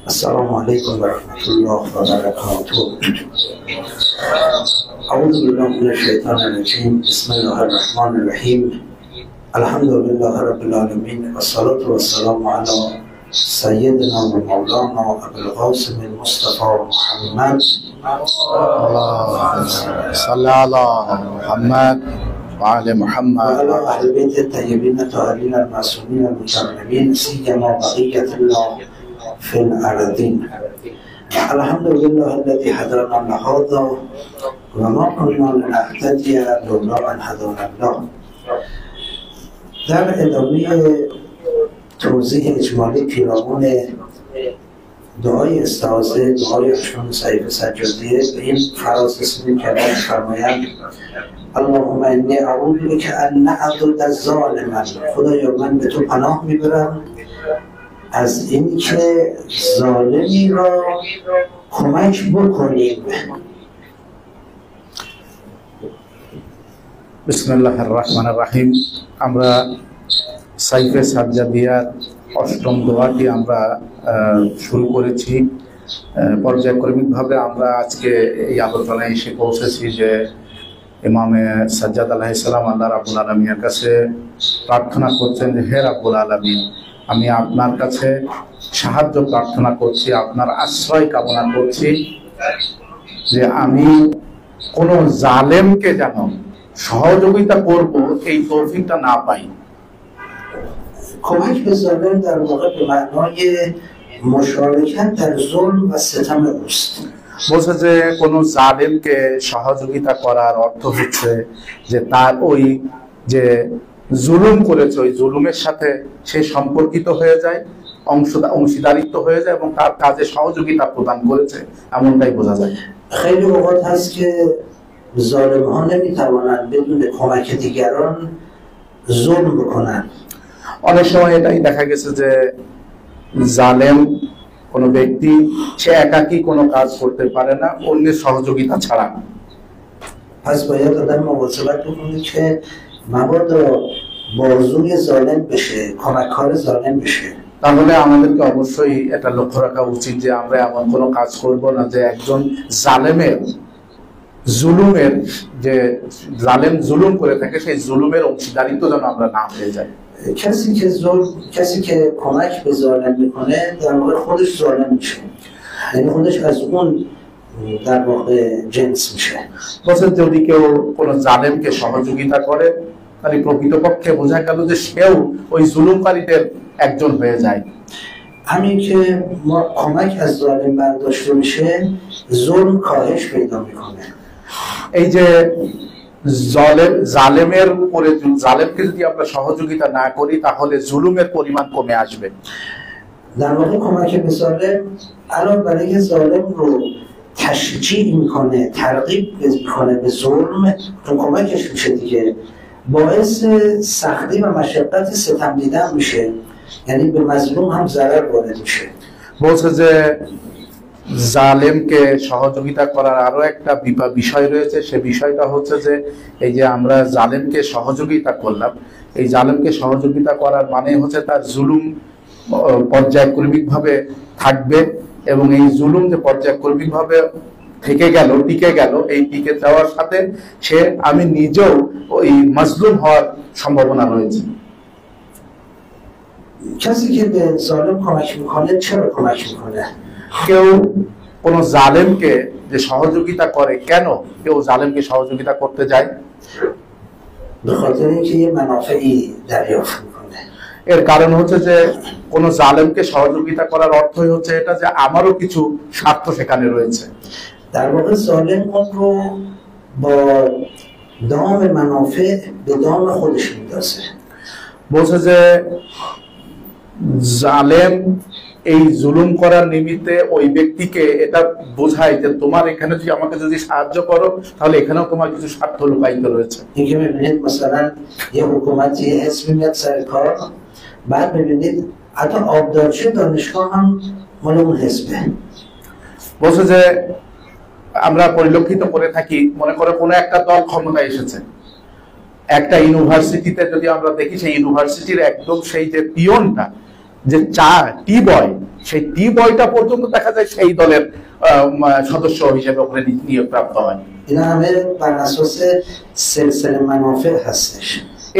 السلام عليكم ورحمة الله وبركاته. أعوذ بالله من الشيطان الرجيم. بسم الله الرحمن الرحيم. الحمد لله رب العالمين، والصلاة والسلام على سيدنا ومولانا أبي القاسم المصطفى محمد. اللهم صل على محمد وعلى محمد وعلى أهل بيت الطيبين الطاهرين المعصومين المكرمين، سيما بقية الله في الأرضين. الحمد لله الذي هدانا لهذا وما كنا لنهتدي لولا أن هدانا الله. در ادامه توضیح اجمالی پیرامون دعای استعاذه، دعای اشکان سعید سجادیه، به این فراز رسیدیم که الله فرمایند اللهم انی اعوذ بک ان اعضد ظالما. خدایا من به تو پناه میبرم از این که ظالمی را کمک بکنیم. بسم الله الرحمن الرحیم. আমরা সাইফে সাজ্জাদিয়ার অষ্টম দোয়াটি আমরা শুরু করেছি। পর্যায়ক্রমিকভাবে আমরা আজকে এই আলোচনায় এসে পৌঁছেছি যে ইমামে সাজ্জাদ আলাইহিস সালাম আল্লাহ রাব্বুল আলামিনের কাছে প্রার্থনা করছেন যে হে রাব্বুল আলামিন, আমি আপনার কাছে সাহায্য প্রার্থনা করছি, আপনার আশ্রয় কামনা করছি যে আমি কোনো জালেমকে যেন সহযোগিতা করব এই তৌফিকটা না পাই। کمک به ظالم در واقع به معنای مشارکت در ظلم و ستم اوست. বলছে যে কোনো জালেমকে সহযোগিতা করার অর্থ হচ্ছে যে তার ওই যে জুলুম করেছে ওই জুলুমের সাথে সে সম্পর্কিত হয়ে যায়, অংশীদারিত্ব হয়ে যায় এবং তার কাজে সহযোগিতা প্রদান করেছে, এমনটাই বোঝা যায়। خیلی اوقات هست که ظالم ها نمیتوانند بدون کمک دیگران ظلم بکنند. অনেক সময় এটাই দেখা গেছে যে জালেম কোনো ব্যক্তি সে একাকী কোনো কাজ করতে পারে না অন্যের সহযোগিতা ছাড়া। پس باید آدم مواظبت بکنه که مبادا بازوی ظالم بشه، کمککار ظالم بشه. তাহলে আমাদেরকে অবশ্যই এটা লক্ষ্য রাখা উচিত যে আমরা এমন কোনো কাজ করব না যে একজন জালেমের জুলুমের যে জালেম জুলুম করে থাকে সেই জুলুমের অংশীদারিত্ব যেন আমরা না হয়ে যাই। کسی که کمک به ظالم میکنه در واقع خودش ظالم میشه، یعنی خودش از اون در واقع جنس میشه. বলছে যদি কেউ কোনো জালেমকে সহযোগিতা করে তাহলে প্রকৃতপক্ষে বোঝা গেল যে সেও ওই জুলুমকারীদের একজন হয়ে যায়। همین که ما کمک از ظالم برداشته میشه ظلم کاهش پیدا میکنه. এই যে জালেমের উপরে জালেমকে যদি আমরা সহযোগিতা না করি তাহলে জুলুমের পরিমাণ কমে আসবে। در واقع کمک به ظالم الان برای ظالم رو تشجیع میکنه، ترغیب میکنه به ظلم، چون کمکش میشه دیگه، باعث سختی و مشقت ستم دیدن میشه، یعنی به مظلوم هم ضرر وارد میشه. বলছে যে জালেমকে সহযোগিতা করার আরো একটা বিষয় রয়েছে, সে বিষয়টা হচ্ছে যে এই যে আমরা জালেমকে সহযোগিতা করলাম, এই জালেমকে সহযোগিতা করার মানে হচ্ছে তার জুলুম পর্যায়ক্রমিকভাবে থাকবে এবং এই জুলুম যে পর্যায়ক্রমিকভাবে থেকে গেল টিকে গেল, এই টিকে যাওয়ার সাথে আমি নিজেও ওই মাজলুম হওয়ার সম্ভাবনা রয়েছে। کسی که به ظالم کمک میکنه چرا کمک میکنه؟ কেউ কোন জালেমকে যে সহযোগিতা করে, কেন কেউ জালেমকে সহযোগিতা করতে যায়? به خاطر اینکه یه منافعی دریافت میکنه. এর কারণ হচ্ছে যে কোন জালেমকে সহযোগিতা করার অর্থই হচ্ছে এটা যে আমারও কিছু স্বার্থ সেখানে রয়েছে। در واقع ظالم اون رو با دام منافع به دام خودش میندازه. বলছে যে জালেম এই জুলুম করার নিমিত্তে ওই ব্যক্তিকে এটা বোঝায় যে তোমার এখানে যদি আমাকে যদি সাহায্য করো তাহলে এখানেও তোমার কিছু স্বার্থ লুকায়িত রয়েছে। اینکه میبینید مثلا یه حکومتی یه حزبی میاد سر کار، بعد میبینید حتی آبدارچی دانشگاه هم مال اون حزبه. বলছে যে আমরা পরিলক্ষিত করে থাকি, মনে করো কোনো একটা দল ক্ষমতায় এসেছে, একটা ইউনিভার্সিটিতে যদি আমরা দেখি সেই ইউনিভার্সিটির একদম সেই যে পিয়নটা যে টি বয়, সেই টি বয়টা পর্যন্ত দেখা যায় সেই দলের সদস্য হিসেবে ওখানে নিয়োগ প্রাপ্ত হয়।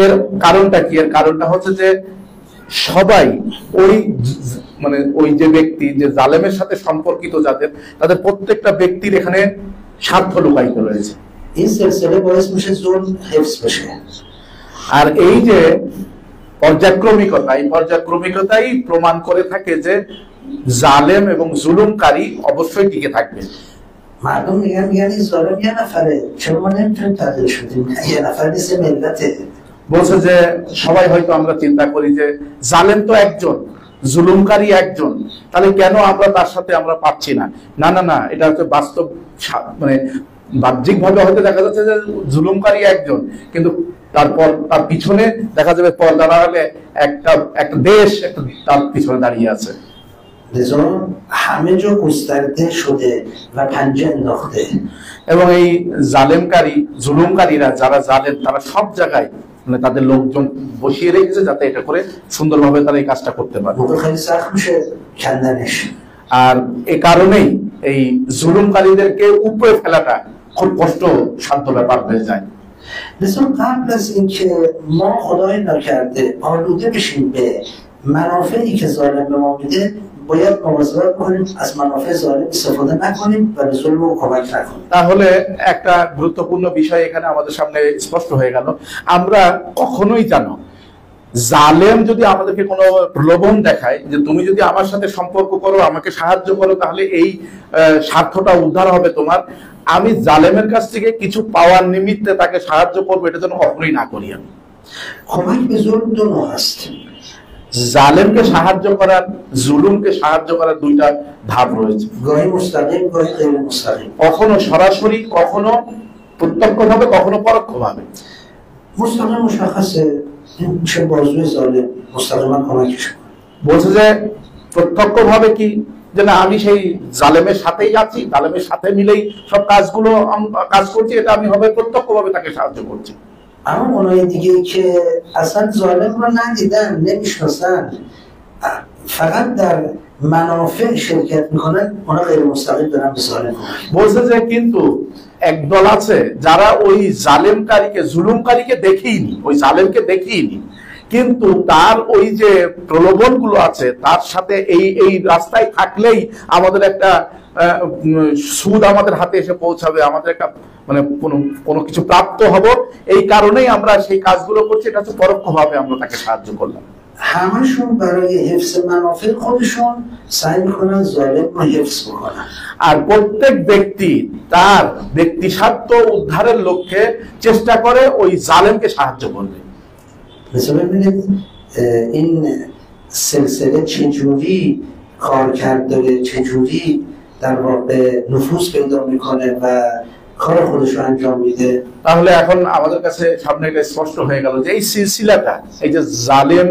এর কারণটা কি? এর কারণটা হচ্ছে যে সবাই ওই মানে ওই যে ব্যক্তি যে জালেমের সাথে সম্পর্কিত যাদের, তাদের প্রত্যেকটা ব্যক্তির এখানে স্বার্থ লুকায়িত রয়েছে। আর এই যে পর্যায়ক্রমিকতা, এই পর্যায়ক্রমিকতাই প্রমাণ করে থাকে যে জালেম এবং জুলুমকারী অবশ্যই টিকে থাকবে। বলছে যে সবাই হয়তো আমরা চিন্তা করি যে জালেম তো একজন, জুলুমকারী একজন, তাহলে কেন আমরা তার সাথে আমরা পাচ্ছি না? না না না, এটা হচ্ছে বাস্তব, মানে বাহ্যিক ভাবে হয়তো দেখা যাচ্ছে যে জুলুমকারী একজন, কিন্তু তারপর তার পিছনে দেখা যাবে পর্দার আড়ালে একটা দেশ তার পিছনে দাঁড়িয়ে আছে। এবং এই জালেমকারী জুলুমকারীরা যারা জালেম, তারা সব জায়গায় মানে তাদের লোকজন বসিয়ে রেখেছে যাতে এটা করে সুন্দরভাবে তারা এই কাজটা করতে পারে। আর এ কারণেই এই জুলুমকারীদেরকে উপরে ফেলাটা খুব কষ্ট সাধ্য ব্যাপার হয়ে যায়। مثلا قبل از اینکه ما خدای نکرده آلوده بشیم به منافعی که ظالم به ما میده، باید مواظبت کنیم از منافع ظالم استفاده نکنیم و به ظلم او کمک نکنیم। তাহলে একটা গুরুত্বপূর্ণ বিষয় এখানে আমাদের সামনে স্পষ্ট হয়ে গেল। আমরা কখনোই জানো জালেম যদি আমাদেরকে কোনো প্রলোভন দেখায় যে তুমি যদি আমার সাথে সম্পর্ক করো, আমাকে সাহায্য করো, তাহলে এই স্বার্থটা উদ্ধার হবে তোমার, আমি জালেমের কাছ থেকে কিছু পাওয়ার নিমিত্তে তাকে সাহায্য করবো, এটা যেন কখনোই না করি। আমি জালেমকে সাহায্য করার, জুলুমকে সাহায্য করার দুইটা ধাপ রয়েছে, কখনো সরাসরি, কখনো প্রত্যক্ষভাবে, কখনো পরোক্ষভাবে। বলছে যে প্রত্যক্ষ ভাবে কি, যে না আমি সেই জালেমের সাথেই আছি, জালেমের সাথে মিলেই সব কাজ করছি, এটা আমি হবে প্রত্যক্ষ ভাবে তাকে সাহায্য করছি। اما اونایی دیگه که اصلا ظالم رو ندیدن، نمیشناسن، فقط در منافع شرکت میکنن، اونا غیر مستقیم دارن به ظالم کمک। বলছে যে কিন্তু একদল আছে যারা ওই জালেমকারীকে, জুলুমকারীকে দেখিনি, ওই জালেমকে দেখিনি, কিন্তু তার ওই যে প্রলোভন গুলো আছে তার সাথে এই রাস্তায় থাকলেই আমাদের একটা সুদ আমাদের হাতে এসে পৌঁছাবে, আমাদের একটা মানে কোনো কিছু প্রাপ্ত হব, এই কারণেই আমরা সেই কাজগুলো করছি। এটা হচ্ছে পরোক্ষভাবে আমরা তাকে সাহায্য করলাম। همشون برای حفظ منافع خودشون سعی میکنن ظالم رو حفظ بکنن। আর প্রত্যেক ব্যক্তি তার ব্যক্তি স্বার্থ উদ্ধারের লক্ষ্যে চেষ্টা করে ওই জালেমকে সাহায্য করবে। مثلا ببینید این سلسله چجوری کارکرد داره، چجوری در واقع نفوذ پیدا میکنه و کار خودش رو انجام میده। তাহলে এখন আমাদের কাছে সামনে এটা স্পষ্ট হয়ে গেল যে এই সিলসিলাটা, এই যে জালেম,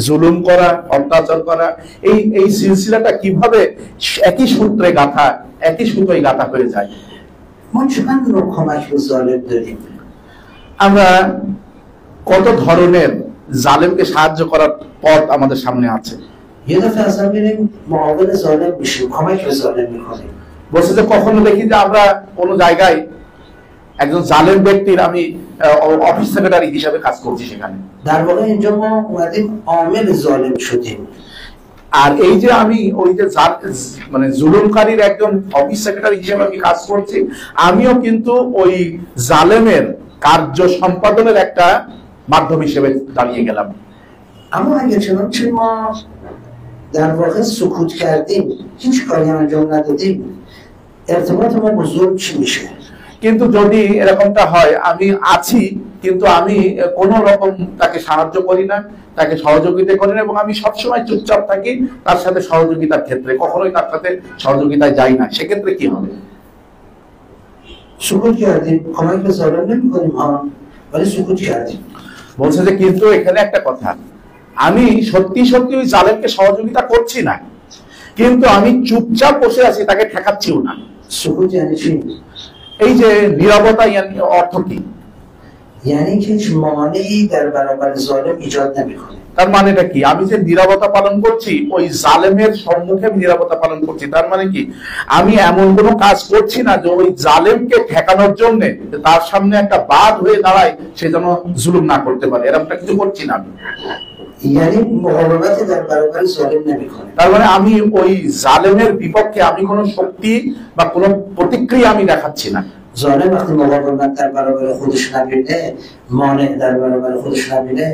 জুলুম করা, অত্যাচার করা, এই সিলসিলাটা কিভাবে একই সূত্রে গাঁথা, একই সুতোয় গাঁথা হয়ে যায়। ما چند نوع کمک به ظالم داریم؟ আমরা কত ধরনের জালেমকে সাহায্য করার পথ আমাদের সামনে আছে। یه دفعه اصلا میریم معاون ظالم میشیم، کمک به ظالم میکنیم। বলছে যে কখনো দেখি যে আমরা কোনো জায়গায় একজন জালেম ব্যক্তির আমি অফিস সেক্রেটারি হিসাবে কাজ করছি সেখানে। در واقع اینجا ما اومدیم عامل ظالم شدیم। আর এই যে আমি ওই যে মানে জুলুমকারীর একজন অফিস সেক্রেটারি হিসেবে আমি কাজ করছি, আমিও কিন্তু ওই জালেমের কার্য সম্পাদনের একটা মাধ্যম হিসেবে দাঁড়িয়ে গেলাম। اما اگه چنانچه ما در واقع سکوت کردیم، هیچ کاری انجام ندادیم، ارتباط ما با ظلم چی میشه؟ কিন্তু যদি এরকমটা হয়, আমি আছি কিন্তু আমি কোন রকম তাকে সাহায্য করি না, তাকে সহযোগিতা করি না, এবং আমি সবসময় চুপচাপ থাকি তার সাথে সহযোগিতার ক্ষেত্রে, কখনোই তার সাথে সহযোগিতায় যাই না, সেক্ষেত্রে কি হবে? سکوت کردیم، کمک به ظالم نمی‌کنیم ها، ولی سکوت کردیم। বলছে যে কিন্তু এখানে একটা কথা, আমি সত্যি সত্যি ওই জালেমকে সহযোগিতা করছি না, কিন্তু আমি চুপচাপ বসে আছি, তাকে ঠেকাচ্ছিও না। سکوت یعنی چی؟ এই যে নীরবতা অর্থ কি? یعنی که هیچ مانعی در برابر ظالم ایجاد نمیکنه তার মানেটা কি আমি যে নীরবতা পালন করছি ওই জালেমের সম্মুখে আমি নীরবতা পালন করছি তার মানে কি আমি এমন কোনো কাজ করছি না যে ওই জালেমকে ঠেকানোর জন্য তার সামনে একটা বাধ হয়ে দাঁড়ায় সে যেন জুলুম না করতে পারে এরকমটা কিছু করছি না আমি یعنی مقاومت در برابر ظالم نمیکنه তার মানে আমি ওই জালেমের বিপক্ষে আমি কোনো শক্তি বা কোনো প্রতিক্রিয়া আমি দেখাচ্ছি না ظالم وقتی مقاومت در برابر خودش نبینه مانع در برابر خودش نبینه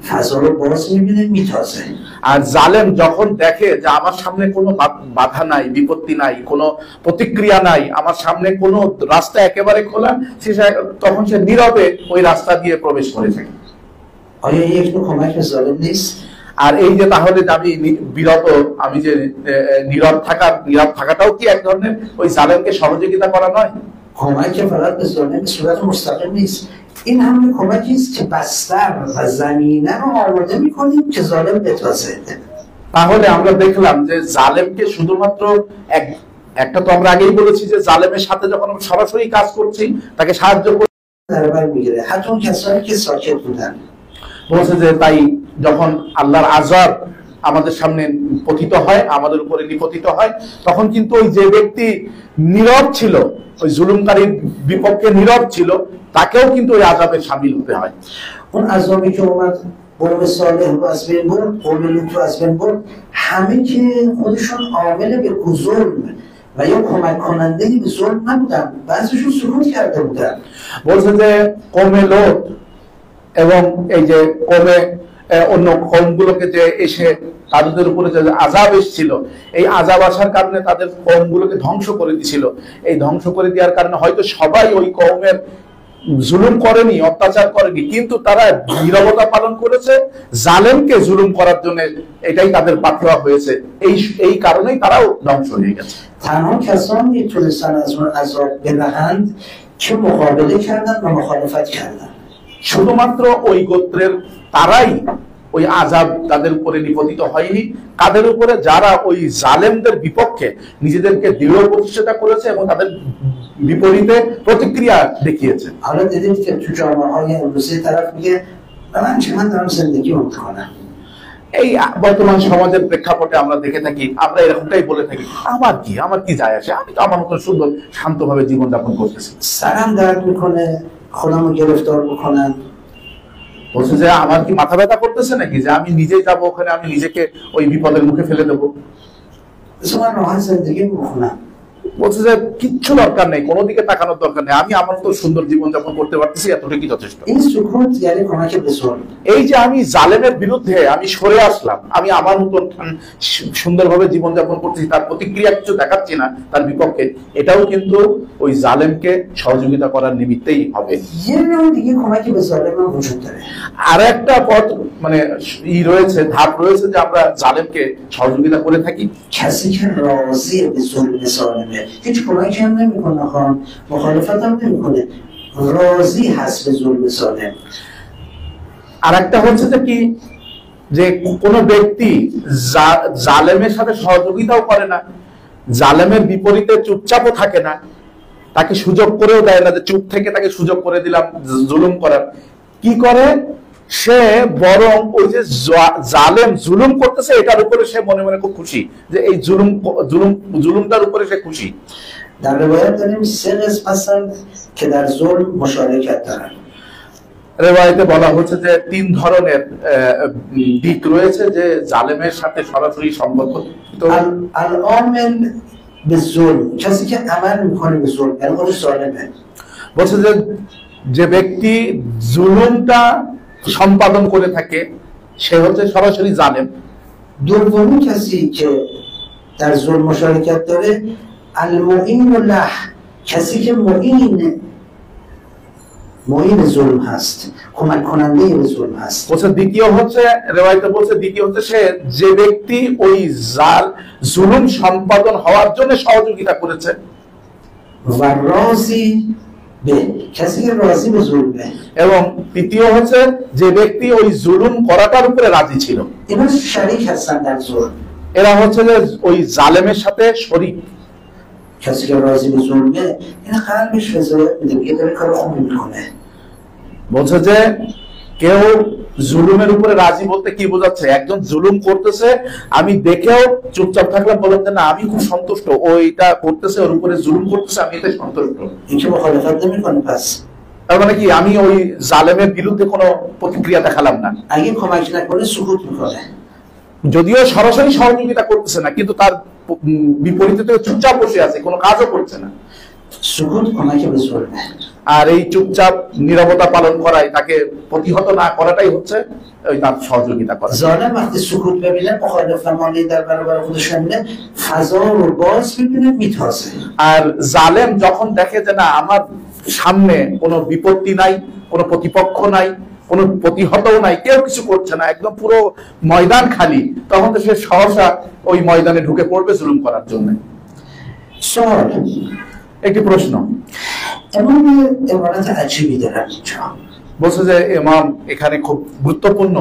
فضا رو باز میبینه میتازه আর জালেম যখন দেখে যে আমার সামনে কোনো বাধা নাই বিপত্তি নাই কোনো প্রতিক্রিয়া নাই আমার সামনে কোনো রাস্তা একেবারে খোলা তখন সে নীরবে ওই রাস্তা দিয়ে প্রবেশ করে থাকে آیا یک نوع کمک به ظالم نیست আর এই যে তাহলে আমি বিরত আমি যে নীরব থাকাটাও কি এক ধরনের ওই জালেমকে সহযোগিতা করা নয় کمک فقط به ظالم به صورت مستقیم نیست این همون کمکی است که بستر و زمینه رو آماده میکنیم که ظالم بتازه তাহলে আমরা দেখলাম যে জালেমকে শুধুমাত্র একটা তো আমরা আগেই বলেছি যে জালেমের সাথে যখন আমরা সরাসরি কাজ করছি তাকে সাহায্য করছি در بر میگیره حتی اون کسانی که ساکت بودن বলছে যে তাই যখন আল্লাহর আযাব আমাদের সামনে পতিত হয় আমাদের উপরে নিপতিত হয় তখন কিন্তু ওই যে ব্যক্তি নীরব ছিল ওই জুলুমকারীর বিপক্ষে নীরব ছিল তাকেও কিন্তু ওই আযাবে শামিল হতে হয় اون عذابی که اومد قوم صالح رو از بین برد قوم لوط رو از بین برد همه که خودشون عامل به ظلم و یا کمک کننده به ظلم نبودن بعضیشون سکوت کرده بودن বলছে যে কওমে লোত এবং এই যে কওমে অন্য কওমগুলোকে যে এসে তাদের উপরে যে আযাব এসেছিল এই আযাব আসার কারণে তাদের কওমগুলোকে ধ্বংস করে দিয়েছিল এই ধ্বংস করে দেওয়ার কারণে হয়তো সবাই ওই কওমের জুলুম করেনি অত্যাচার করেনি কিন্তু তারা নীরবতা পালন করেছে জালেমকে জুলুম করার জন্য এটাই তাদের পাথেয় হয়েছে এই কারণেই তারাও ধ্বংস হয়ে গেছে تنها کسانی میتونستن از اون عذاب برهند که مقابله کردن و مخالفت کردن শুধুমাত্র ওই গোত্রের তারাই ওই আযাব তাদের উপরে নিপতিত হয়নি কাদের উপরে যারা ওই জালেমদের বিপক্ষে নিজেদেরকে দৃঢ় প্রতিষ্ঠা করেছে এবং তাদের বিপরীতে প্রতিক্রিয়া দেখিয়েছে حالا دیدید که تو جامعه‌های امروزی طرف میگه من دارم زندگی میکنم এই বর্তমান সমাজের প্রেক্ষাপটে আমরা দেখে থাকি আমরা এরকমটাই বলে থাকি আমার কি যায় আসে আমি তো আমার মতো সুন্দর শান্তভাবে জীবনযাপন করতেছি سرم درد میکنه خودمو گرفتار بکنم বলছে যে আমার কি মাথা ব্যথা করতেছে নাকি যে আমি নিজেই যাবো ওখানে আমি নিজেকে ওই বিপদের মুখে ফেলে দেবো من راحت زندگی میکنم বলছে যে কিচ্ছু দরকার নেই কোনো দিকে তাকানোর দরকার নেই আমি আমার তো সুন্দর জীবনযাপন করতে পারতেছি এতটুকুই যথেষ্ট این سکوت یعنی کمک به ظلم এই যে আমি জালেমের বিরুদ্ধে আমি সরে আসলাম আমি আমার মতন সুন্দরভাবে জীবনযাপন করতেছি তার প্রতিক্রিয়া কিছু দেখাচ্ছি না তার বিপক্ষে এটাও কিন্তু ওই জালেমকে সহযোগিতা করার নিমিত্তেই হবে یه نوع دیگه کمکی به ظالم هم وجود داره আর একটা পথ মানে রয়েছে ধাপ رয়েছে যে আমরা জালেমকে সহযোগিতা করে থাকি کسی که راضی به ظلم ظالمه هیچ کمکی هم نمیکنه خان مخالفت هم نمیکنه راضی هست به ظلم ظالم আর একটা হচ্ছে যে কি যে কোনো ব্যক্তি জালেমের সাথে সহযোগিতাও করে না জালেমের বিপরীতে চুপচাপও থাকে না তাকে সুযোগ করেও দেয় না যে চুপ থেকে তাকে সুযোগ করে দিলাম জুলুম করার কি করে সে বরং ওই যে জালেম জুলুম করতেছে এটার উপরে সে মনে মনে খুব খুশি যে এই জুলুমটার উপরে সে খুশি در روایت داریم 3 قسم هستن که در ظلم مشارکت دارن রেওয়ায়েতে বলা হচ্ছে যে 3 ধরনের দিক রয়েছে যে জালেমের সাথে সরাসরি সম্পর্ক العامل به ظلم کسی که عمل میکنه به ظلم یعنی خودش ظالمه বলছে যে ব্যক্তি জুলুমটা সম্পাদন করে থাকে সে হচ্ছে সরাসরি জালেম دومی کسی که در ظلم مشارکت داره المعین له کسی که معین ظلم هست کمک کننده به ظلم هست বলছে দ্বিতীয় হচ্ছে রেওয়ায়েতে বলছে দ্বিতীয় হচ্ছে সে যে ব্যক্তি ওই জুলুম সম্পাদন হওয়ার জন্য সহযোগিতা করেছে و راضی به کسی که راضی به ظلمه এবং তৃতীয় হচ্ছে যে ব্যক্তি ওই জুলুম করাটার উপরে রাজি ছিল اینا شریک هستن در ظلم এরা হচ্ছে যে ওই জালেমের সাথে শরীক کسی که راضی به ظلمه این قلبش رضایت میده میگه داره کار خوبی میکنه বলছে যে কেউ জুলুমের উপরে রাজি বলতে কি বোঝাচ্ছে? একজন জুলুম করতেছে, আমি দেখেও চুপচাপ থাকলাম, বললাম যে না আমি খুব সন্তুষ্ট, ও এটা করতেছে, ওর উপরে জুলুম করতেছে, আমি এতে সন্তুষ্ট। তার মানে কি আমি ওই জালেমের বিরুদ্ধে কোনো প্রতিক্রিয়া দেখালাম না। আগে ক্ষমা না করে সুকুত করে, যদিও সরাসরি সহযোগিতা করতেছে না, কিন্তু তার বিপরীতে তো চুপচাপ বসে আছে, কোনো কাজও করছে না। সুকুত ক্ষমাকে বেশ বলবে। আর এই চুপচাপ নীরবতা পালন করাই, তাকে প্রতিহত না করাটাই হচ্ছে ওই তার সহযোগিতা করা। জালেম وقتی سکوت ببینه مخالف فرمانی در برابر خودش میبینه فضا رو باز میبینه میتازه। আর জালেম যখন দেখে যে না আমার সামনে কোনো বিপত্তি নাই, কোনো প্রতিপক্ষ নাই, কোনো প্রতিহতও নাই, কেউ কিছু করছে না, একদম পুরো ময়দান খালি, তখন তো সে সহসা ওই ময়দানে ঢুকে পড়বে জুলুম করার জন্য। সওয়াল, একটি প্রশ্ন। এমন এবারতে আজীবী দরান বলছে যে ইমাম এখানে খুব গুরুত্বপূর্ণ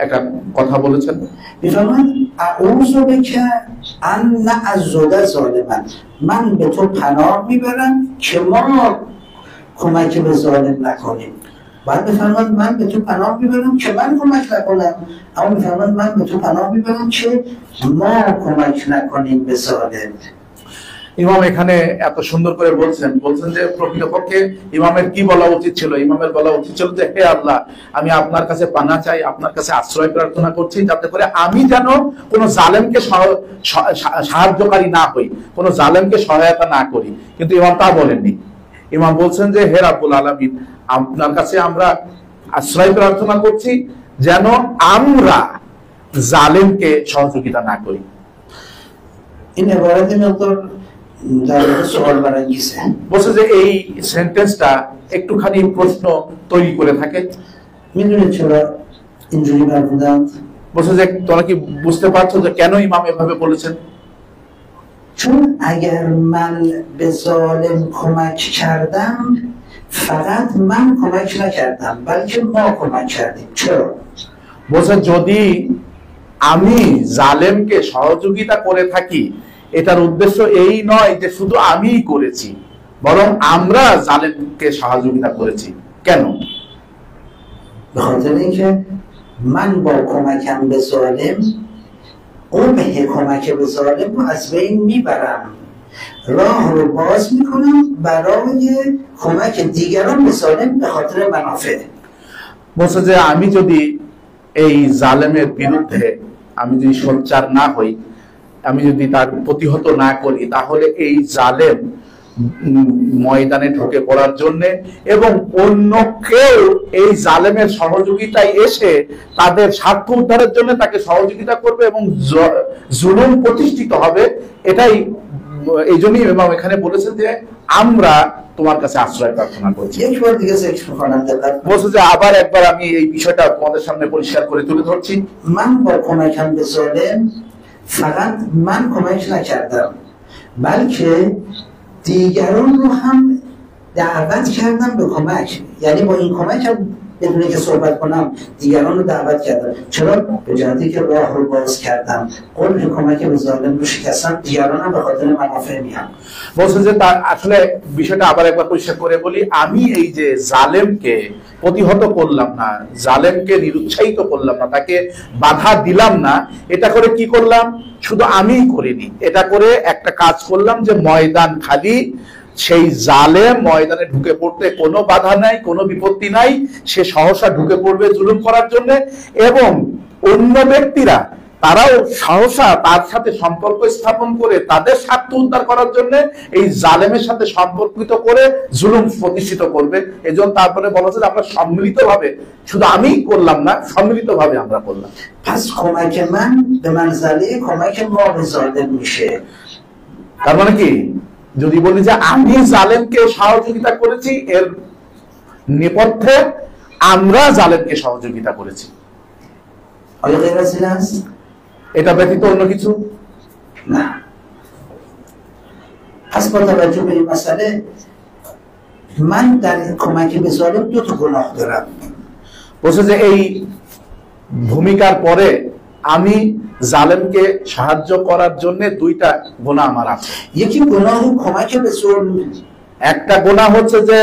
একটা কথা বলেছেন। میفرمان اعوذ بک ان نعضد ظالما، من به تو پناه میبرم که ما کمک به ظالم نکنیم. بعد میفرمان من به تو پناه میبرم که من کمک نکنم، اما میفرمان من به تو پناه میبرم که ما کمک نکنیم به ظالم। ইমাম এখানে এত সুন্দর করে বলছেন যে প্রকৃতপক্ষে ইমামের কি বলা উচিত ছিল? ইমামের বলা উচিত ছিল যে হে আল্লাহ, আমি আপনার কাছে পানা চাই, আপনার কাছে আশ্রয় প্রার্থনা করছি, যাতে করে আমি যেন কোনো জালেমকে সাহায্যকারী না হই, কোনো জালেমকে সহায়তা না করি। কিন্তু ইমাম তা বলেননি। ইমাম বলছেন যে হে রাব্বুল আলামিন, আপনার কাছে আমরা আশ্রয় প্রার্থনা করছি যেন আমরা জালেমকে সহযোগিতা না করি। این عبارت مقدار در واقع سوال برانگیزه। বলছে যে এই সেন্টেন্সটা একটুখানি প্রশ্ন তৈরি করে থাকে। میدونید چرا اینجوری فرمودند؟ বলছে যে তোমরা কি বুঝতে পারছো যে কেন ইমাম এভাবে বলেছেন? چون اگر من به ظالم کمک کردم فقط من کمک نکردم بلکه ما کمک کردیم. چرا؟ বলছে যদি আমি জালেমকে সহযোগিতা করে থাকি, এটার উদ্দেশ্য এই নয় যে শুধু আমিই করেছি, বরং আমরা জালেমকে সহযোগিতা করেছি। কেন? به خاطر اینکه من با کمکم به ظالم قبح کمک به ظالم رو از بین میبرم، راه رو باز میکنم برای کمک دیگران به ظالم به خاطر منافع। বলছে যে আমি যদি এই জালেমের বিরুদ্ধে আমি যদি সোচ্চার না হই, আমি যদি তার প্রতিহত না করি, তাহলে এই জালেম ময়দানে ঢুকে পড়ার জন্য এবং অন্য কেউ এই জালেমের সহযোগিতায় এসে তাদের স্বার্থ উদ্ধারের জন্য তাকে সহযোগিতা করবে এবং জুলুম প্রতিষ্ঠিত হবে। এটাই এই জন্যই ইমাম এখানে বলেছেন যে আমরা তোমার কাছে আশ্রয় প্রার্থনা করছি। বলছে যে আবার একবার আমি এই বিষয়টা তোমাদের সামনে পরিষ্কার করে তুলে ধরছি। من با کمکم به ظالم فقط من کمک نکردم بلکه دیگران رو هم دعوت کردم به کمک، یعنی با این کمک هم بدون که صحبت کنم دیگران رو دعوت کردم. چرا؟ به جهتی که راه رو باز کردم، قول کمک به ظالم رو شکستم، دیگران هم به خاطر منافع میان। বলছে যে তার আসলে বিষয়টা আবার একবার পরিষ্কার করে বলি, আমি এই যে জালেমকে প্রতিহত করলাম না, জালেমকে নিরুৎসাহিত করলাম না, তাকে বাধা দিলাম না, এটা করে কি করলাম? শুধু আমিই করিনি, এটা করে একটা কাজ করলাম যে ময়দান খালি, সেই জালেম ময়দানে ঢুকে পড়তে কোনো বাধা নাই, কোনো বিপত্তি নাই, সে সহসা ঢুকে পড়বে জুলুম করার জন্য, এবং অন্য ব্যক্তিরা তারাও সহসা তার সাথে সম্পর্ক স্থাপন করে তাদের স্বার্থ উদ্ধার করার জন্য এই জালেমের সাথে সম্পর্কিত করে জুলুম প্রতিষ্ঠিত করবে। এজন্য তারপরে বলা হচ্ছে আমরা সম্মিলিতভাবে, শুধু আমি করলাম না, সম্মিলিতভাবে আমরা করলাম। پس کمک من به منزله کمک ما به ظالم میشه। তার মানে কি, যদি বলি যে আমি জালেমকে সহযোগিতা করেছি, এর নেপথ্যে আমরা জালেমকে সহযোগিতা করেছি। آیا غیر از این است؟ এটা ব্যতীত অন্য কিছু না। پس با توجه به این مسئله من در کمک به ظالم دو تا گناه دارم। বলছে যে এই ভূমিকার পরে আমি জালেমকে সাহায্য করার জন্য দুইটা গুনাহ আমার আছে। یکی گناه کمک به ظلم، একটা গুনাহ হচ্ছে যে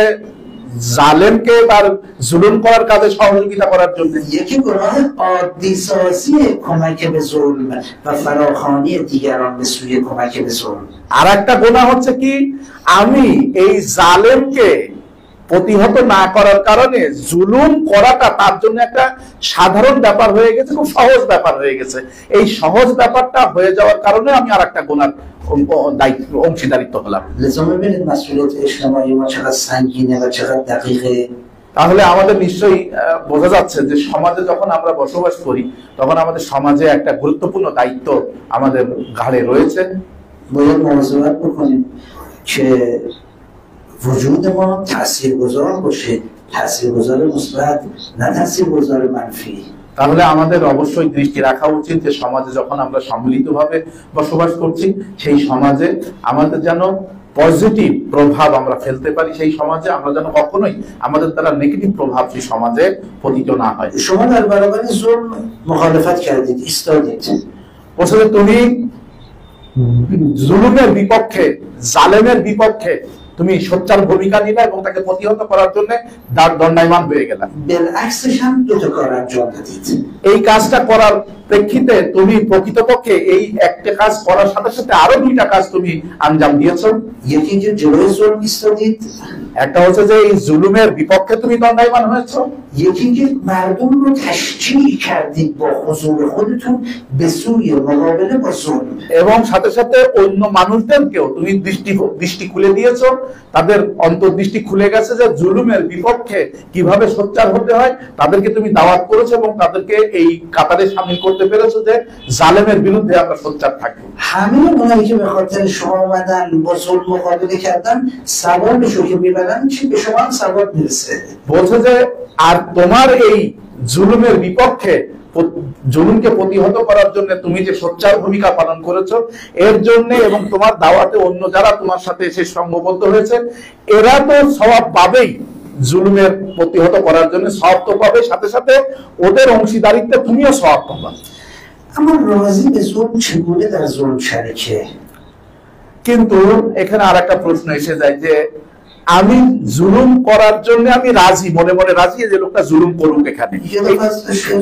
জালেমকে তার জুলুম করার কাজে সহযোগিতা করার জন্য। یکی گناه عادی سازی کمک به ظلم و فراخوانی دیگران به سوی کمک به ظلم. আর একটা গুনাহ হচ্ছে কি, আমি এই জালেমকে প্রতিহত না করার কারণে জুলুম করাটা তার জন্য একটা সাধারণ ব্যাপার হয়ে গেছে, খুব সহজ ব্যাপার হয়ে গেছে। এই সহজ ব্যাপারটা হয়ে যাওয়ার কারণে আমি আর একটা গুনার দায়িত্ব অংশীদারিত্ব হলাম। لذا ببینید مسئولیت اجتماعی ما چقدر سنگینه و چقدر دقیقه. তাহলে আমাদের নিশ্চয়ই বোঝা যাচ্ছে যে সমাজে যখন আমরা বসবাস করি তখন আমাদের সমাজে একটা গুরুত্বপূর্ণ দায়িত্ব আমাদের ঘাড়ে রয়েছে। باید مواظبت بکنیم که وجود ما تاثیرگذار باشه، تاثیرگذار مثبت نه تاثیرگذار منفی. তাহলে আমাদের অবশ্যই দৃষ্টি রাখা উচিত যে সমাজে যখন আমরা সম্মিলিতভাবে বসবাস করছি সেই সমাজে আমাদের যেন পজিটিভ প্রভাব আমরা ফেলতে পারি, সেই সমাজে আমরা যেন কখনোই আমাদের দ্বারা নেগেটিভ প্রভাব সেই সমাজে পতিত না হয়। شما در برابر ظلم مخالفت کردید، ایستادید. বলছে তুমি জুলুমের বিপক্ষে, জালেমের বিপক্ষে তুমি সোচ্চার ভূমিকা নিলে এবং তাকে প্রতিহত করার জন্য দণ্ডায়মান হয়ে গেলে। بالعکسش هم دو تا کار انجام دادید. এই কাজটা করার প্রেক্ষিতে তুমি প্রকৃতপক্ষে এই একটা কাজ করার সাথে সাথে আরো দুইটা কাজ তুমি আঞ্জাম দিয়েছো। یکی که جلوی ظلم ایستادید، একটা হচ্ছে যে এই জুলুমের বিপক্ষে তুমি দণ্ডায়মান হয়েছো। یکی که مردم رو تشجیع کردید با حضور خودتون به سوی مقابله با ظلم. এবং সাথে সাথে অন্য মানুষদেরকেও তুমি দৃষ্টি খুলে দিয়েছো, তাদের অন্তর্দৃষ্টি খুলে গেছে যে জুলুমের বিপক্ষে কিভাবে সোচ্চার হতে হয়, তাদেরকে তুমি দাওয়াত করেছো এবং তাদেরকে এই কাতারে শামিল করতে পেরেছো যে জালেমের বিরুদ্ধে আমরা সোচ্চার থাকবো। همه اونایی که به خاطر شما اومدن با ظلم مقابله کردن ثوابشو که میبرن چی به شما هم ثواب میرسه. বলছে যে আর তোমার এই জুলুমের বিপক্ষে, জুলুমকে প্রতিহত করার জন্য তুমি যে সোচ্চার ভূমিকা পালন করেছো এর জন্য এবং তোমার দাওয়াতে অন্য যারা তোমার সাথে এসে সঙ্গবদ্ধ হয়েছে এরা তো সওয়াব পাবেই, জুলুমের প্রতিহত করার জন্য সওয়াব তো পাবে, সাথে সাথে ওদের অংশীদারিত্বে তুমিও সওয়াব পাবা। اما راضی به ظلم چگونه در ظلم شریکه؟ কিন্তু এখানে আর একটা প্রশ্ন এসে যায় যে আমি জুলুম করার জন্য আমি রাজি, মনে মনে রাজি যে লোকটা জুলুম করুক এখানে। یه دفعه از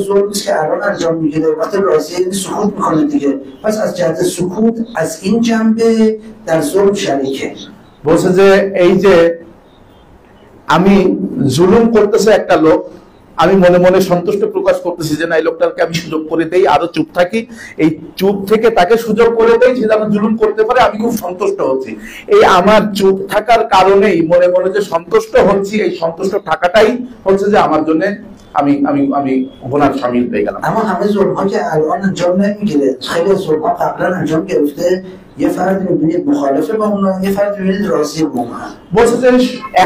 ظلم نیست که الان انجام میگیره، وقتی راضی یعنی سکوت میکنه دیگه. پس از جهت سکوت از این جنبه در ظلم شریکه. বলছে যে এই যে আমি জুলুম করতেছে একটা লোক, আমি মনে মনে সন্তুষ্ট প্রকাশ করতেছি যে না এই লোকটাকে আমি সুযোগ করে দেই, আরো চুপ থাকি, এই চুপ থেকে তাকে সুযোগ করে দেই সে যেন জুলুম করতে পারে, আমি খুব সন্তুষ্ট হচ্ছি। এই আমার চুপ থাকার কারণেই মনে মনে যে সন্তুষ্ট হচ্ছি, এই সন্তুষ্ট থাকাটাই হচ্ছে যে আমার জন্য আমি আমি আমি গুনাহ শামিল হয়ে গেলাম। اما همه ظلم‌ها که الان انجام نمیگیره، خیلی از ظلم‌ها قبلا انجام گرفته، یه فرد میبینید مخالفه با اونها، یه فرد میبینید راضی با اونها. বলছে যে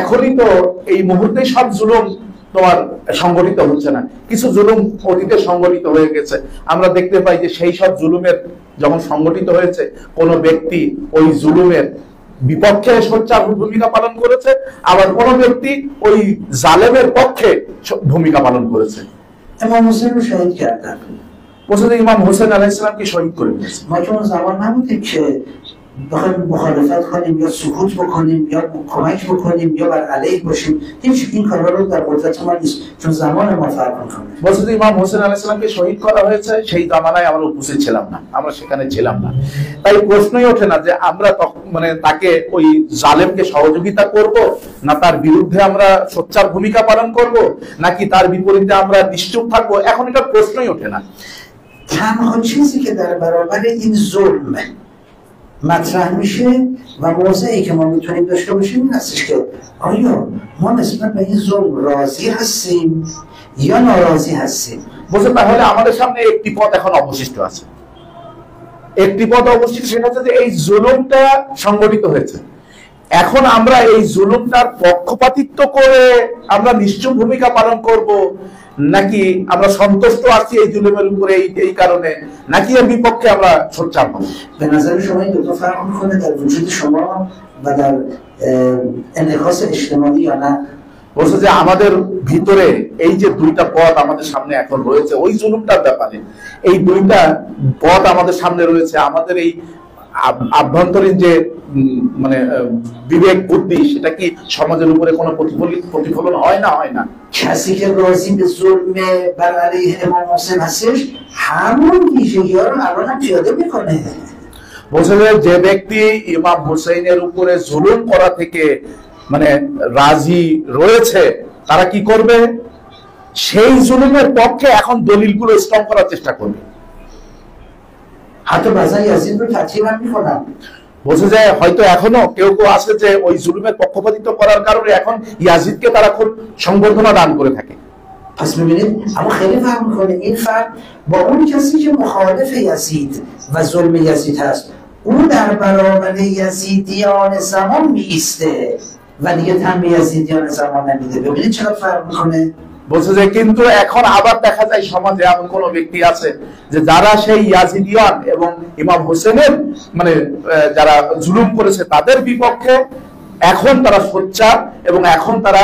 এখনই তো এই মুহূর্তে সব জুলুম তোমার সংগঠিত হচ্ছে না, কিছু জুলুম অতীতে সংগঠিত হয়ে গেছে। আমরা দেখতে পাই যে সেই সব জুলুমের যখন সংগঠিত হয়েছে কোন ব্যক্তি ওই জুলুমের বিপক্ষে সোচ্চার ভূমিকা পালন করেছে, আবার কোন ব্যক্তি ওই জালেমের পক্ষে ভূমিকা পালন করেছে। امام حسین رو شهید کردن. বলছে যে ইমাম হোসেন আলাইহিস সালামকে শহীদ করে দিয়েছে। ما که اون زمان نبودیم که بخوایم مخالفت کنیم یا سکوت بکنیم یا کمک بکنیم یا بر علیه باشیم، هیچ این کارا رو در قدرت ما نیست، چون زمان ما فرق میکنه. বলছে যে ইমাম হোসেন আলাইহিস সালামকে শহীদ করা হয়েছে, সেই জামানায় আমরা উপস্থিত ছিলাম না, আমরা সেখানে ছিলাম না, তাই প্রশ্নই ওঠে না যে আমরা মানে তাকে ওই জালেমকে সহযোগিতা করব না তার বিরুদ্ধে আমরা সোচ্চার ভূমিকা পালন করব নাকি তার বিপরীতে আমরা নিশ্চুপ থাকবো, এখন এটা প্রশ্নই ওঠে না। تنها چیزی که در برابر این ظلم مطرح میشه و موضعی که ما میتونیم داشته باشیم این هستش که آیا ما نسبت به این ظلم راضی هستیم یا ناراضی هستیم. বলছে তাহলে আমাদের সামনে একটি পথ এখন অবশিষ্ট আছে, একটি পথ অবশিষ্ট, সেটা হচ্ছে যে এই জুলুমটা সংগঠিত হয়েছে, এখন আমরা এই জুলুমটার পক্ষপাতিত্ব করে আমরা নিশ্চুপ ভূমিকা পালন করব নাকি আমরা সন্তুষ্ট আছি এই জুলুমের উপরে এই কারণে, নাকি এর বিপক্ষে আমরা সোচ্চার হব। به نظر شما این دو تا فرق میکنه در وجود شما و در انعکاس اجتماعی یا نه؟ বলছে যে আমাদের ভিতরে এই যে দুইটা পথ আমাদের সামনে এখন রয়েছে ওই জুলুমটার ব্যাপারে, এই দুইটা পথ আমাদের সামনে রয়েছে, আমাদের এই আভ্যন্তরীণ যে মানে বিবেক বুদ্ধি, সেটা কি সমাজের উপরে কোনো প্রতিফলন হয় না? کسی که راضی به ظلم بر علیه امام حسین هستش همون ویژگی‌ها رو الان پیاده میکنه. বোঝা যায় যে ব্যক্তি ইমাম হুসাইনের উপরে জুলুম করা থেকে মানে রাজি রয়েছে, তারা কি করবে? সেই জুলুমের পক্ষে এখন দলিলগুলো স্ট্রং করার চেষ্টা করবে। حتی بعضا یزید رو تطهیر هم میکنن। বোঝা যায় হয়তো এখনো কেউ আছে যে ওই জুলুমের পক্ষপাতিত্ব করার কারণে এখন ইয়াজিদকে তারা খুব সংবর্ধনা দান করে থাকে। پس میبینید اما خیلی فرق میکنه این فرد با اون کسی که مخالف یزید و ظلم یزید هست. اون در برابر یزیدیان زمان میایسته و دیگه تن به یزیدیان زمان نمیده. ببینید چقدر فرق میکنه. বলছে যে কিন্তু এখন আবার দেখা যায় সমাজে এমন কোন ব্যক্তি আছে যে যারা সেই ইয়াজিদিয়ান এবং ইমাম হোসেনের মানে যারা জুলুম করেছে তাদের বিপক্ষে এখন তারা সোচ্চার এবং এখন তারা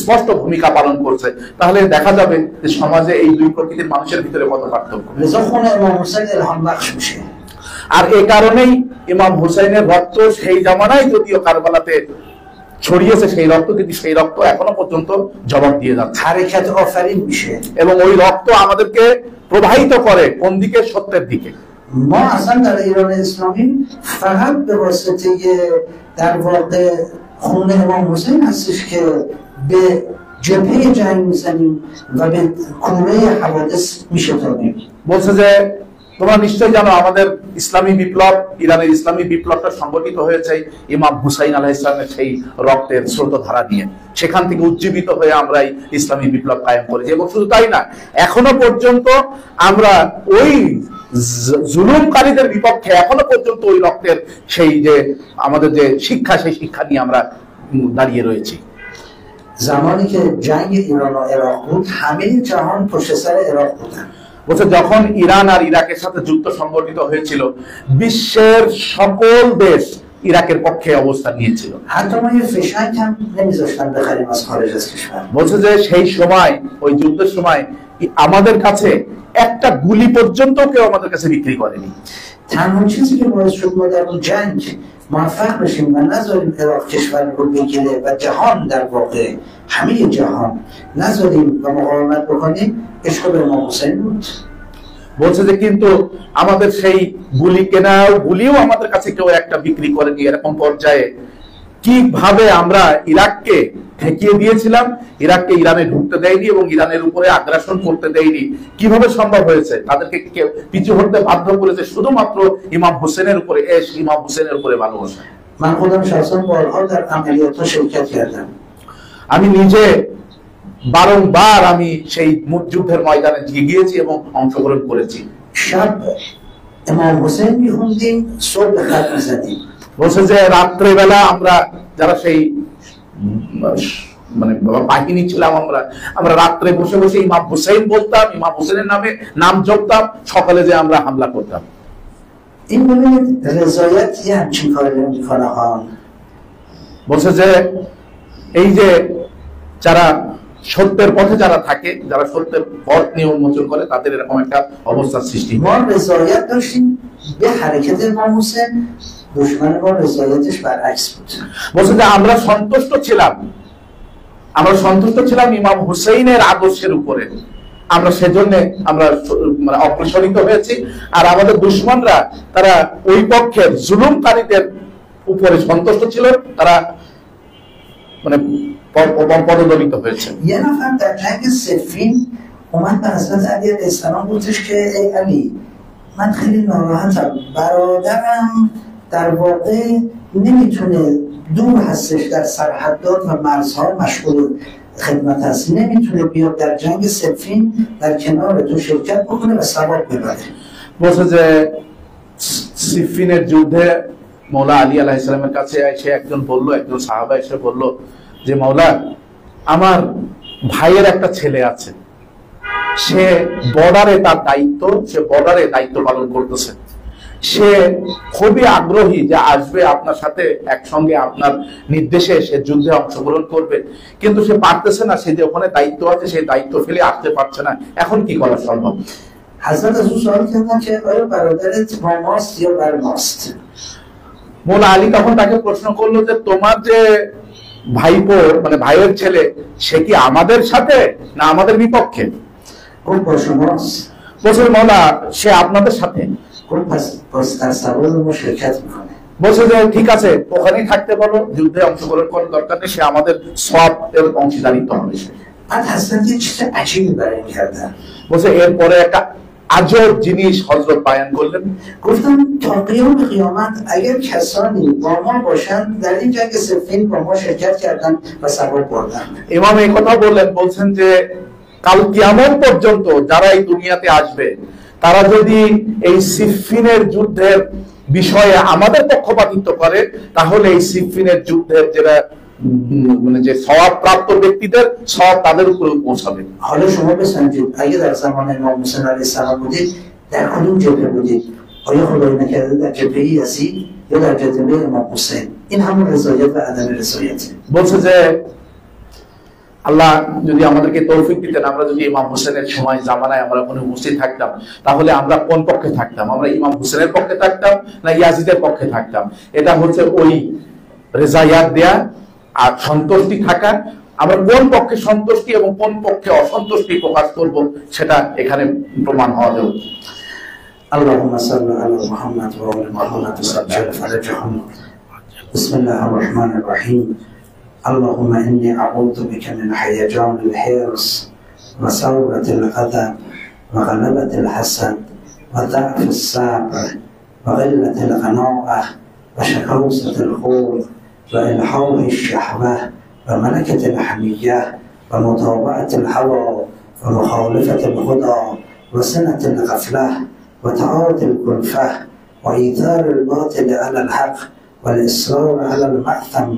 স্পষ্ট ভূমিকা পালন করছে। তাহলে দেখা যাবে যে সমাজে এই দুই প্রকৃতির মানুষের ভিতরে কত পার্থক্য। আর এই কারণেই ইমাম হুসাইনের রক্ত সেই জামানায় যদিও কারবালাতে ছড়িয়েছে, সেই রক্ত কিন্তু সেই রক্ত এখনো পর্যন্ত জবাব দিয়ে যাচ্ছে এবং ওই রক্ত আমাদেরকে প্রবাহিত করে কোন দিকে? সত্যের দিকে। ما اصلا در ایران اسلامی فقط به واسطه در واقع خون امام حسین هستش که به جبهه جنگ میزنیم و به کوره حوادث میشتابیم। বলছে যে তোমরা নিশ্চয় জানো আমাদের ইসলামী বিপ্লব, ইরানের ইসলামী বিপ্লবটা সংগঠিত হয়েছে ইমাম হুসাইন আলাইহিস সালামের সেই রক্তের স্রোতধারা নিয়ে। সেখান থেকে উজ্জীবিত হয়ে আমরা ইসলামী বিপ্লব কায়েম করেছি এবং শুধু তাই না, এখনো পর্যন্ত আমরা ওই জুলুমকারীদের বিপক্ষে এখনো পর্যন্ত ওই رقتের সেই যে আমাদের যে শিক্ষা, সেই শিক্ষা নিয়ে আমরা দাঁড়িয়ে রয়েছি। زمانی که جنگ ایران و عراق بود همه جهان پشت سر عراق بودن। বলছে যখন ইরান আর ইরাকের সাথে যুদ্ধ সংগঠিত হয়েছিল বিশ্বের সকল দেশ ইরাকের পক্ষে অবস্থান নিয়েছিল। حتی ما یه فشنگ هم نمیذاشتن بخریم از خارج از کشور। বলছে যে সেই সময় ওই যুদ্ধের সময় আমাদের কাছে একটা গুলি পর্যন্ত কেউ আমাদের কাছে বিক্রি করেনি। تنها چیزی که باعث شد ما در اون جنگ موفق بشیم و نذاریم عراق کشور رو بگیره و جهان در واقع همه جهان نذاریم و مقاومت بکنیم عشق به امام حسین بود। বলছে যে কিন্তু আমাদের সেই গুলিও আমাদের কাছে কেউ একটা বিক্রি করেনি। এরকম পর্যায়ে কিভাবে আমরা ইরাককে ঠেকিয়ে দিয়েছিলাম, ইরাককে ইরানে ঢুকতে দেয়নি এবং ইরানের উপরে আগ্রাসন করতে দেয়নি, কিভাবে সম্ভব হয়েছে? তাদেরকে পিছু হটতে বাধ্য করেছে শুধুমাত্র ইমাম হোসেনের উপরে এশক, ইমাম হোসেনের উপরে ভালোবাসা। من خودم شخصا بارها در عملیات‌ها شرکت کردم। আমি নিজে বারংবার আমি সেই যুদ্ধের ময়দানে গিয়েছি এবং অংশগ্রহণ করেছি। شب امام حسین می‌خوندیم، صبح خط می‌زدیم। বলছে যে রাত্রে বেলা আমরা যারা সেই মানে বাহিনী ছিলাম, আমরা রাত্রে বসে বসে ইমাম হুসাইন বলতাম, ইমাম হুসাইনের নামে নাম জপতাম, সকালে যে আমরা হামলা করতাম। این ببینید رضایت یه همچین کاری نمی‌کنه ها। বলছে যে এই যে যারা সত্যের পথে যারা থাকে, যারা সত্যের পথ নিয়ে উন্মোচন করে, তাদের এরকম একটা অবস্থার সৃষ্টি। ما رضایت داشتیم به حرکت امام حسین، دشمن ما رضایتش برعکس بود। বলছে যে আমরা সন্তুষ্ট ছিলাম ইমাম হুসাইনের আদর্শের উপরে, আমরা সেজন্য আমরা মানে অগ্রসরিত হয়েছি। আর আমাদের দুশমনরা তারা ওই পক্ষের জুলুমকারীদের উপরে সন্তুষ্ট ছিল, তারা মানে পদদলিত হয়েছে। یه نفر در جنگ صفین اومد به حضرت علی علیه السلام گفتش که ای علی من خیلی ناراحتم، برادرم در واقع نمیتونه، دور هستش در سرحدات و مرزها مشغول خدمت هست، نمیتونه بیاد در جنگ صفین در کنار تو شرکت بکنه و ثواب ببره। বলছে যে সিফিনের যুদ্ধে মওলা আলী আলাইহিস সালামের কাছে এসে একজন সাহাবা এসে বলল যে মাওলা, আমার ভাইয়ের একটা ছেলে আছে, সে বর্ডারে তার দায়িত্ব, সে বর্ডারে দায়িত্ব পালন করতেছে, সে খুবই আগ্রহী যে আসবে আপনার সাথে একসঙ্গে আপনার নির্দেশে সে যুদ্ধে অংশগ্রহণ করবে, কিন্তু সে পারতেছে না, সে যে ওখানে দায়িত্ব আছে সেই দায়িত্ব ফেলে আসতে পারছে না, এখন কি করা সম্ভব? حضرت از اون سوال کردن که آیا برادرت با ماست یا بر ماست؟ মোলা আলী তখন তাকে প্রশ্ন করলো যে তোমার যে ভাইপো মানে ভাইয়ের ছেলে সে কি আমাদের সাথে না আমাদের বিপক্ষে? گفت با شماست. বলছে মৌলা সে আপনাদের সাথে। گفت پس در سوال ما شرکت میکنه. বলছে যে ঠিক আছে ওখানেই থাকতে বলো, যুদ্ধে অংশগ্রহণ করার দরকার নেই, সে আমাদের সব এর অংশীদারিত্ব হবে। بعد حضرت یه چیز عجیبی برای این کردن. বলছে এরপরে একটা আজব জিনিস হযরত বায়ান করলেন। گفتم تا قیام قیامت اگر کسانی با ما باشند در این جنگ صفین با ما شرکت کردن و سوار بردن. ইমাম এই কথা বললেন, বলছেন যে কাল কিয়ামত পর্যন্ত যারা এই দুনিয়াতে আসবে তারা যদি এই সিফিনের যুদ্ধের বিষয়ে আমাদের পক্ষপাতিত্ব করে তাহলে এই সিফিনের যুদ্ধের যেটা মানে যে সওয়াব প্রাপ্ত ব্যক্তিদের সব তাদের উপরে পৌঁছাবে। حالا شما بسنجید اگه در زمان امام حسین علیه السلام بودید در کدوم جبهه بودید؟ آیا خدای نکرده در جبهه یزید یا در جبهه امام حسین؟ این همون رضایت و عدم رضایته. বলছে যে আল্লাহ যদি আমাদেরকে তৌফিক দিতেন, আমরা যদি ইমাম হোসেনের সময় জামানায় আমরা কোনো উপস্থিত থাকতাম তাহলে আমরা কোন পক্ষে থাকতাম? আমরা ইমাম হোসেনের পক্ষে থাকতাম না ইয়াজিদের পক্ষে থাকতাম? এটা হচ্ছে ওই রেজায়াত দেয়া আর সন্তুষ্টি থাকা। আমরা কোন পক্ষে সন্তুষ্টি এবং কোন পক্ষে অসন্তুষ্টি প্রকাশ করব সেটা এখানে প্রমাণ হওয়া যাবে। اللهم صل على محمد وعلى محمد وسجل فرجهم. بسم الله الرحمن الرحيم. اللهم إني أعوذ بك من هيجان الحرص وثورة الغضب وغلبة الحسد وضعف الصبر وقلة القناعة وشكوسة الخلق وإلحاح الشهوة وملكة الحمية ومتابعة الهوى ومخالفة الهدى وسنة الغفلة وتعاطي الكلفة وإيثار الباطل على الحق والإصرار على المأثم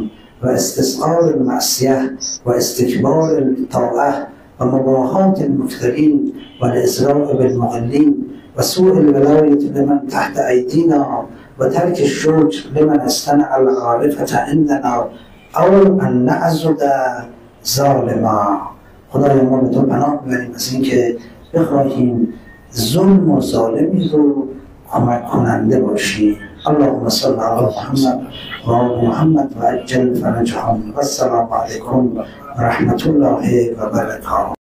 واستثقال المعصية واستكبار الطاعة ومباهاة المكثرين والإزراء بالمغلين وسوء الولاية لمن تحت أيدينا وترك الشوج لمن استنع العارفة عندنا او ان نعضد ظالما. خدای ما به تو پناه ببریم از اینکه بخواهیم ظلم و ظالمی رو کمک کننده باشیم. اللهم صل علی محمد و آل محمد و عجل فرجهم. و السلام علیکم و رحمت الله و برکاته.